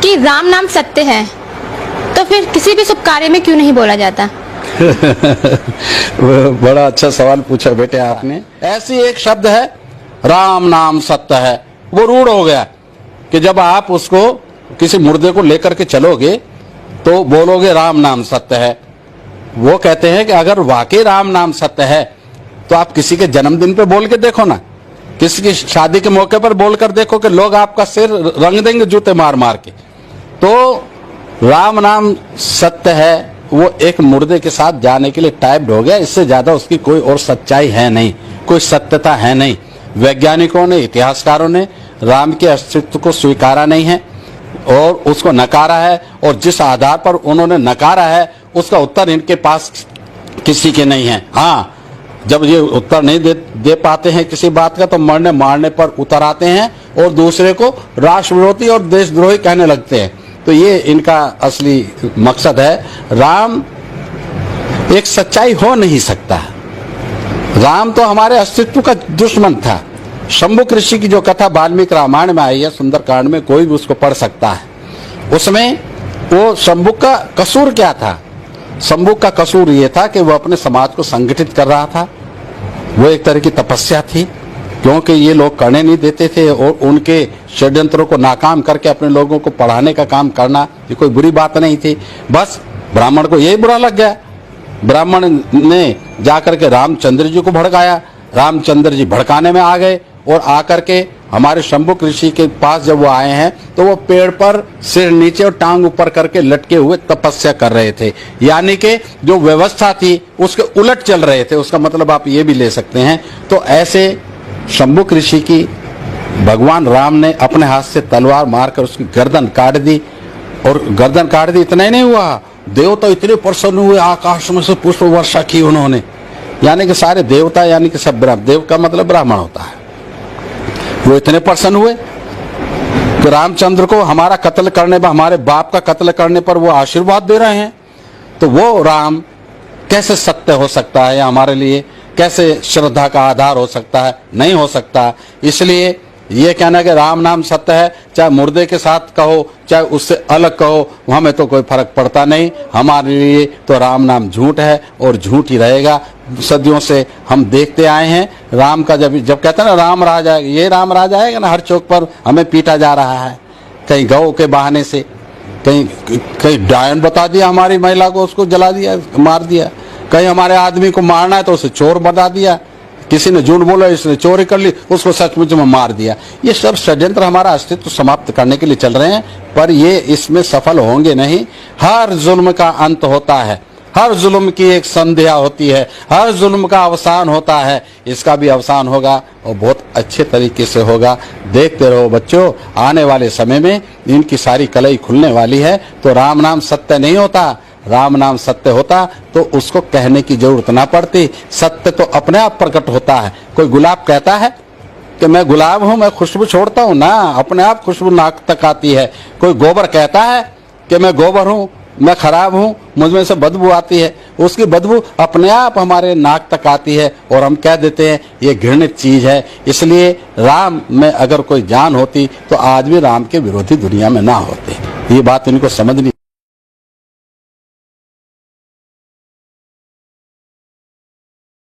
कि राम नाम सत्य है, तो फिर किसी भी शुभ कार्य में क्यों नहीं बोला जाता? बड़ा अच्छा सवाल पूछा बेटे आपने। ऐसी एक शब्द है राम नाम सत्य है, वो रूढ़ हो गया कि जब आप उसको किसी मुर्दे को लेकर के चलोगे तो बोलोगे राम नाम सत्य है। वो कहते हैं कि अगर वाकई राम नाम सत्य है तो आप किसी के जन्मदिन पे बोल के देखो ना, किसी की शादी के मौके पर बोलकर देखो कि लोग आपका सिर रंग देंगे जूते मार मार के। तो राम नाम सत्य है वो एक मुर्दे के साथ जाने के लिए टाइप्ड हो गया। इससे ज्यादा उसकी कोई और सच्चाई है नहीं, कोई सत्यता है नहीं। वैज्ञानिकों ने, इतिहासकारों ने राम के अस्तित्व को स्वीकारा नहीं है और उसको नकारा है, और जिस आधार पर उन्होंने नकारा है उसका उत्तर इनके पास किसी के नहीं है। हाँ, जब ये उत्तर नहीं दे पाते हैं किसी बात का तो मरने मारने पर उतर आते हैं और दूसरे को राष्ट्र विरोधी और देशद्रोही कहने लगते हैं। तो ये इनका असली मकसद है। राम एक सच्चाई हो नहीं सकता। राम तो हमारे अस्तित्व का दुश्मन था। शंभुक ऋषि की जो कथा वाल्मीकि रामायण में आई है, सुंदरकांड में, कोई भी उसको पढ़ सकता है। उसमें वो शंभुक का कसूर क्या था? शंभुक का कसूर ये था कि वो अपने समाज को संगठित कर रहा था। वो एक तरह की तपस्या थी, क्योंकि ये लोग करने नहीं देते थे और उनके षड्यंत्रों को नाकाम करके अपने लोगों को पढ़ाने का काम करना ये कोई बुरी बात नहीं थी। बस ब्राह्मण को यही बुरा लग गया। ब्राह्मण ने जाकर के रामचंद्र जी को भड़काया। रामचंद्र जी भड़काने में आ गए और आकर के हमारे शंभुक ऋषि के पास जब वो आए हैं तो वो पेड़ पर सिर नीचे और टांग ऊपर करके लटके हुए तपस्या कर रहे थे। यानी कि जो व्यवस्था थी उसके उलट चल रहे थे। उसका मतलब आप ये भी ले सकते हैं। तो ऐसे शंभुक ऋषि की भगवान राम ने अपने हाथ से तलवार मारकर उसकी गर्दन काट दी। और गर्दन काट दी, इतना ही नहीं हुआ, देवता इतने प्रसन्न हुए, आकाश में से पुष्प वर्षा की उन्होंने। यानी कि सारे देवता, यानी कि सब देव का मतलब ब्राह्मण होता है, वो इतने प्रसन्न हुए कि रामचंद्र को हमारा कत्ल करने पर, हमारे बाप का कत्ल करने पर वो आशीर्वाद दे रहे हैं। तो वो राम कैसे सत्य हो सकता है या हमारे लिए कैसे श्रद्धा का आधार हो सकता है? नहीं हो सकता। इसलिए ये कहना कि राम नाम सत्य है, चाहे मुर्दे के साथ कहो चाहे उससे अलग कहो, हमें तो कोई फर्क पड़ता नहीं। हमारे लिए तो राम नाम झूठ है और झूठ ही रहेगा। सदियों से हम देखते आए हैं राम का, जब कहते हैं ना राम राज आएगा, ये राम राज आएगा ना, हर चौक पर हमें पीटा जा रहा है। कहीं गौ के बहाने से, कहीं डायन बता दिया हमारी महिला को, उसको जला दिया, मार दिया। कहीं हमारे आदमी को मारना है तो उसे चोर बता दिया। किसी ने झूठ बोला, इसने चोरी कर ली, उसको सचमुच में मार दिया। ये सब षड्यंत्र हमारा अस्तित्व समाप्त करने के लिए चल रहे हैं, पर ये इसमें सफल होंगे नहीं। हर जुल्म का अंत होता है, हर जुल्म की एक संध्या होती है, हर जुल्म का अवसान होता है। इसका भी अवसान होगा और बहुत अच्छे तरीके से होगा। देखते रहो बच्चों, आने वाले समय में इनकी सारी कलई खुलने वाली है। तो राम नाम सत्य नहीं होता। राम नाम सत्य होता तो उसको कहने की जरूरत ना पड़ती। सत्य तो अपने आप प्रकट होता है। कोई गुलाब कहता है कि मैं गुलाब हूं, मैं खुशबू छोड़ता हूं ना, अपने आप खुशबू नाक तक आती है। कोई गोबर कहता है कि मैं गोबर हूं, मैं खराब हूं, मुझमें से बदबू आती है, उसकी बदबू अपने आप हमारे नाक तक आती है और हम कह देते हैं ये घृणित चीज है। इसलिए राम में अगर कोई जान होती तो आज भी राम के विरोधी दुनिया में ना होते। ये बात इनको समझनी